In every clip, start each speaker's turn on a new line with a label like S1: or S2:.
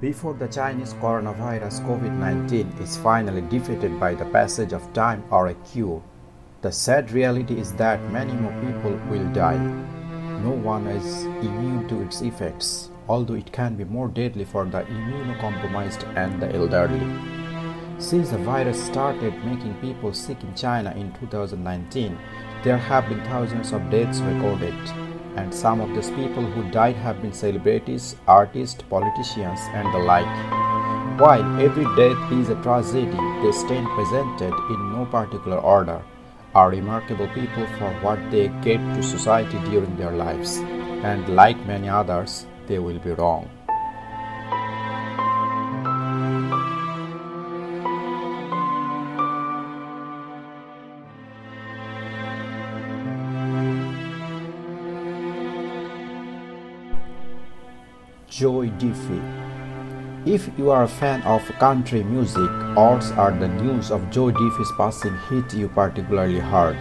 S1: Before the Chinese coronavirus COVID-19 is finally defeated by the passage of time or a cure, the sad reality is that many more people will die. No one is immune to its effects, although it can be more deadly for the immunocompromised and the elderly. Since the virus started making people sick in China in 2019, there have been thousands of deaths recorded, and some of these people who died have been celebrities, artists, politicians, and the like. While every death is a tragedy, they stand presented in no particular order, are remarkable people for what they gave to society during their lives, and like many others, they will be wrong. Joy Diffie. If you are a fan of country music, odds are the news of Joy Diffie's passing hit you particularly hard.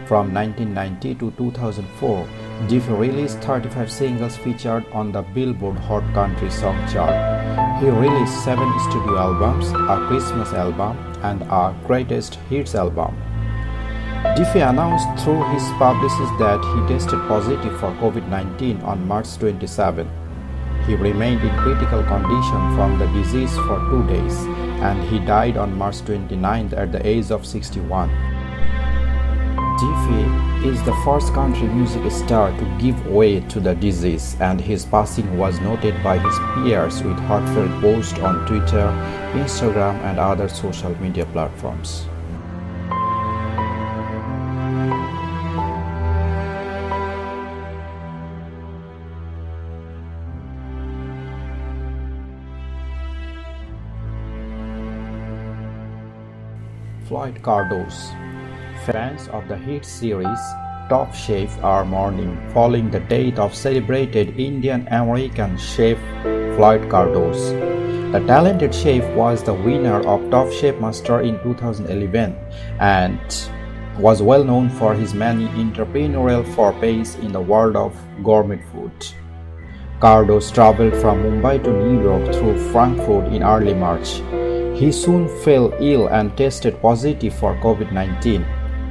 S1: From 1990 to 2004, Diffie released 35 singles featured on the Billboard Hot Country Song chart. He released 7 studio albums, a Christmas album, and a Greatest Hits album. Diffie announced through his publicist that he tested positive for COVID-19 on March 27. He remained in critical condition from the disease for 2 days, and he died on March 29 at the age of 61. Diffie is the first country music star to give way to the disease, and his passing was noted by his peers with heartfelt posts on Twitter, Instagram, and other social media platforms. Floyd Cardoso. Fans of the hit series Top Chef are mourning following the death of celebrated Indian-American chef Floyd Cardoso. The talented chef was the winner of Top Chef Master in 2011 and was well known for his many entrepreneurial forays in the world of gourmet food. Cardoso traveled from Mumbai to New York through Frankfurt in early March. He soon fell ill and tested positive for COVID-19.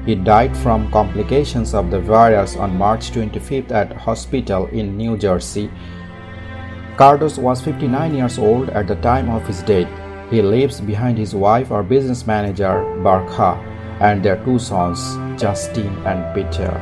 S1: He died from complications of the virus on March 25th at a hospital in New Jersey. Cardoso was 59 years old at the time of his death. He leaves behind his wife or business manager, Barkha, and their 2 sons, Justin and Peter.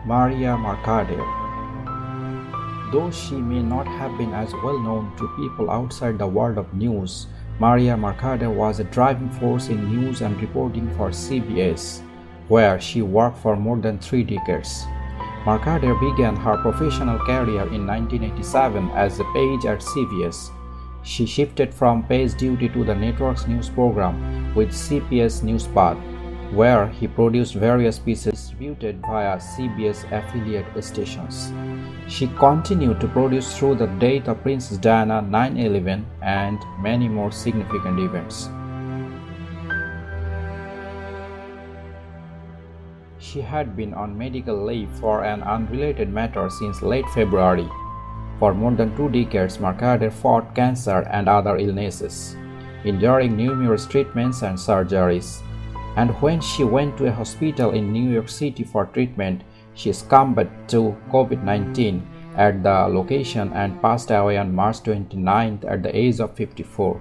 S1: Maria Mercader. Though she may not have been as well known to people outside the world of news, Maria Mercader was a driving force in news and reporting for CBS, where she worked for more than 3 decades. Mercader began her professional career in 1987 as a page at CBS. She shifted from page duty to the network's news program with CBS Newspath, where he produced various pieces distributed via CBS affiliate stations. She continued to produce through the death of Princess Diana, 9/11, and many more significant events. She had been on medical leave for an unrelated matter since late February. For more than 2 decades, Mercader fought cancer and other illnesses, enduring numerous treatments and surgeries. And when she went to a hospital in New York City for treatment, she succumbed to COVID-19 at the location and passed away on March 29th at the age of 54.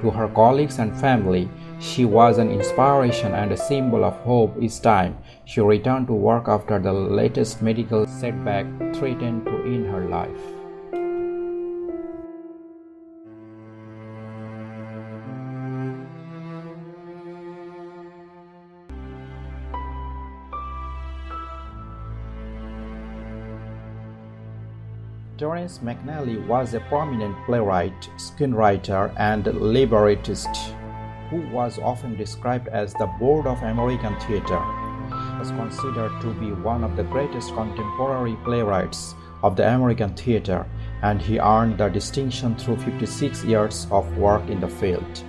S1: To her colleagues and family, she was an inspiration and a symbol of hope each time she returned to work after the latest medical setback threatened to end her life. Joris McNally was a prominent playwright, screenwriter, and librettist who was often described as the Board of American Theatre. He was considered to be one of the greatest contemporary playwrights of the American theatre and he earned the distinction through 56 years of work in the field.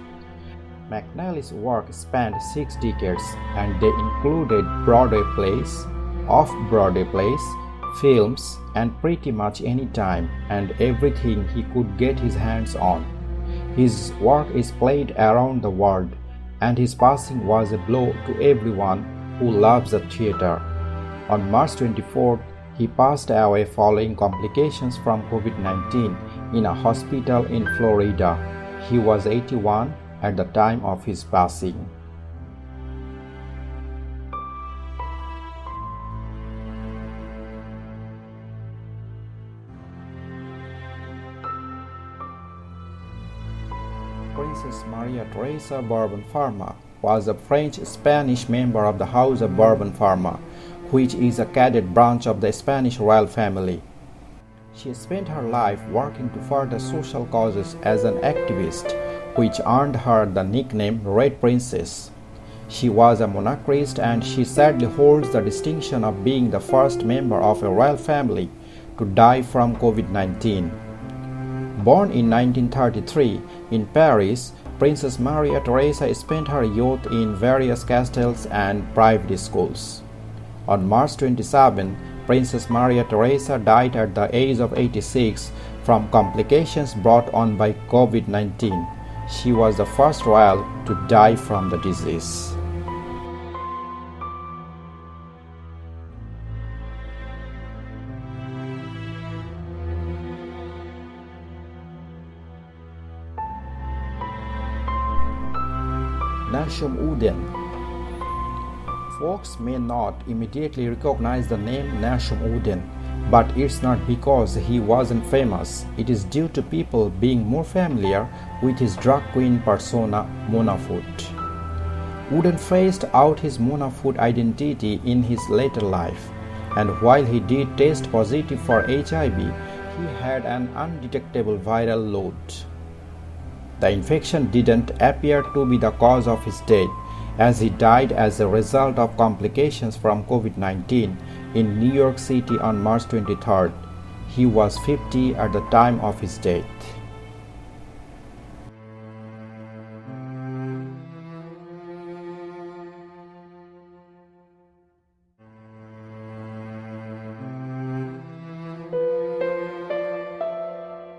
S1: McNally's work spanned 6 decades, and they included Broadway plays, off-Broadway plays, films, and pretty much any time and everything he could get his hands on. His work is played around the world, and his passing was a blow to everyone who loves the theater. On March 24th, he passed away following complications from COVID-19 in a hospital in Florida. He was 81 at the time of his passing. Princess Maria Theresa Bourbon-Parma was a French-Spanish member of the House of Bourbon-Parma, which is a cadet branch of the Spanish royal family. She spent her life working to further social causes as an activist, which earned her the nickname Red Princess. She was a monarchist, and she sadly holds the distinction of being the first member of a royal family to die from COVID-19. Born in 1933 in Paris, Princess Maria Theresa spent her youth in various castles and private schools. On March 27, Princess Maria Theresa died at the age of 86 from complications brought on by COVID-19. She was the first royal to die from the disease. Nashum Uden. Folks may not immediately recognize the name Nashum Uden, but it's not because he wasn't famous. It is due to people being more familiar with his drag queen persona, Mona Foot. Uden phased out his Mona Foot identity in his later life, and while he did test positive for HIV, he had an undetectable viral load. The infection didn't appear to be the cause of his death, as he died as a result of complications from COVID-19 in New York City on March 23rd. He was 50 at the time of his death.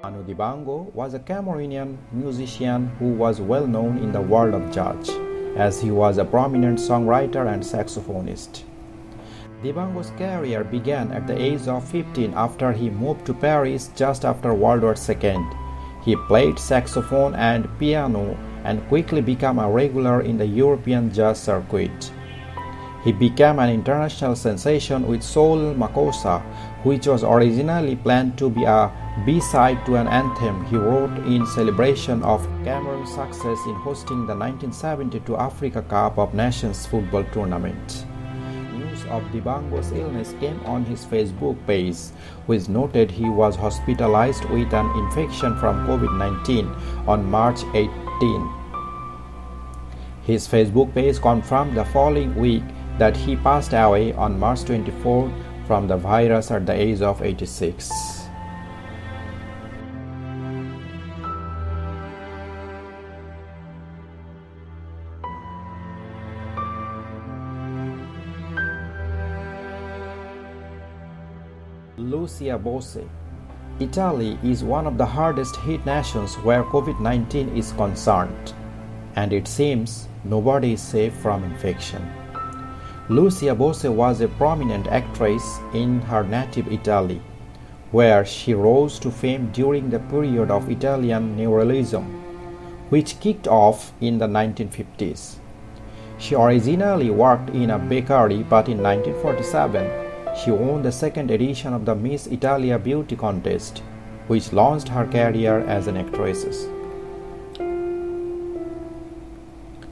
S1: Manu Dibango was a Cameroonian musician who was well known in the world of jazz, as he was a prominent songwriter and saxophonist. Dibango's career began at the age of 15 after he moved to Paris just after World War II. He played saxophone and piano and quickly became a regular in the European jazz circuit. He became an international sensation with Soul Makossa, which was originally planned to be a B-side to an anthem he wrote in celebration of Cameroon's success in hosting the 1972 Africa Cup of Nations football tournament. News of Dibango's illness came on his Facebook page, which noted he was hospitalized with an infection from COVID-19 on March 18. His Facebook page confirmed the following week that he passed away on March 24 from the virus at the age of 86. Lucia Borgia. Italy is one of the hardest hit nations where COVID-19 is concerned, and it seems nobody is safe from infection. Lucia Borgia was a prominent actress in her native Italy, where she rose to fame during the period of Italian neorealism, which kicked off in the 1950s. She originally worked in a bakery, but in 1947, she won the second edition of the Miss Italia Beauty Contest, which launched her career as an actress.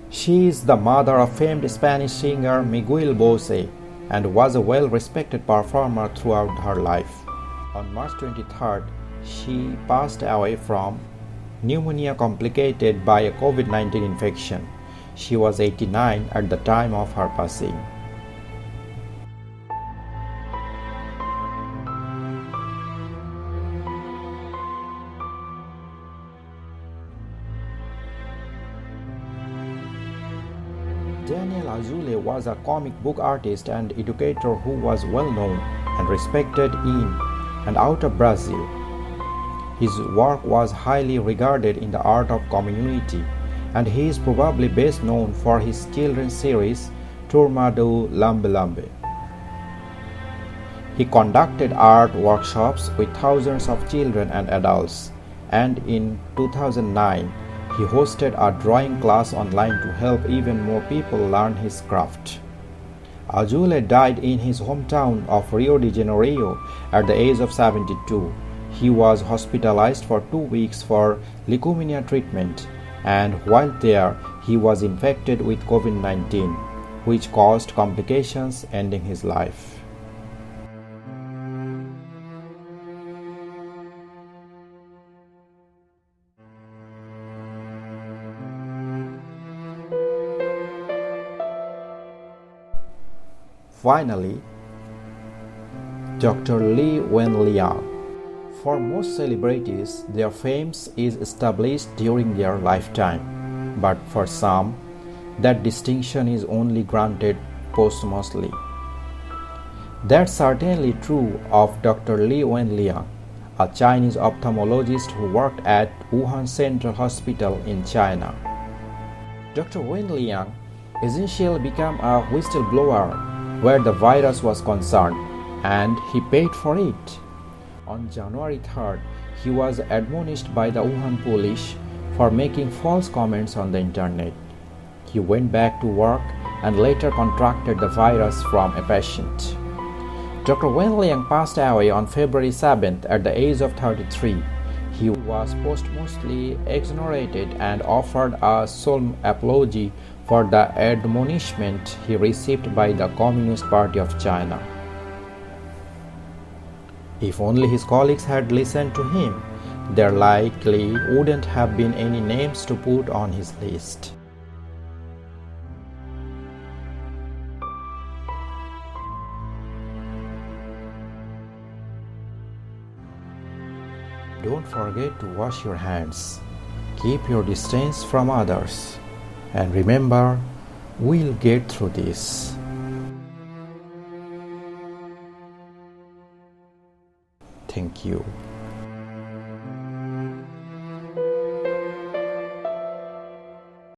S1: She is the mother of famed Spanish singer Miguel Bosé and was a well-respected performer throughout her life. On March 23rd, she passed away from pneumonia complicated by a COVID-19 infection. She was 89 at the time of her passing. Daniel Azula was a comic book artist and educator who was well known and respected in and out of Brazil. His work was highly regarded in the art of community, and he is probably best known for his children's series Turma do Lambe Lambe. He conducted art workshops with thousands of children and adults, and in 2009, he hosted a drawing class online to help even more people learn his craft. Azula died in his hometown of Rio de Janeiro at the age of 72. He was hospitalized for 2 weeks for leukemia treatment, and while there, he was infected with COVID-19, which caused complications, ending his life. Finally, Dr. Lee Wen Li. For most celebrities, their fame is established during their lifetime, but for some, that distinction is only granted posthumously. That's certainly true of Dr. Lee Wen Li, a Chinese ophthalmologist who worked at Wuhan Central Hospital in China. Dr. Wen Li essentially became a whistleblower where the virus was concerned, and he paid for it. On January 3rd, he was admonished by the Wuhan police for making false comments on the internet. He went back to work and later contracted the virus from a patient. Dr. Wen Li passed away on February 7th at the age of 33. He was posthumously exonerated and offered a solemn apology for the admonishment he received by the Communist Party of China. If only his colleagues had listened to him, there likely wouldn't have been any names to put on his list. Don't forget to wash your hands. Keep your distance from others. And remember, we'll get through this. Thank you.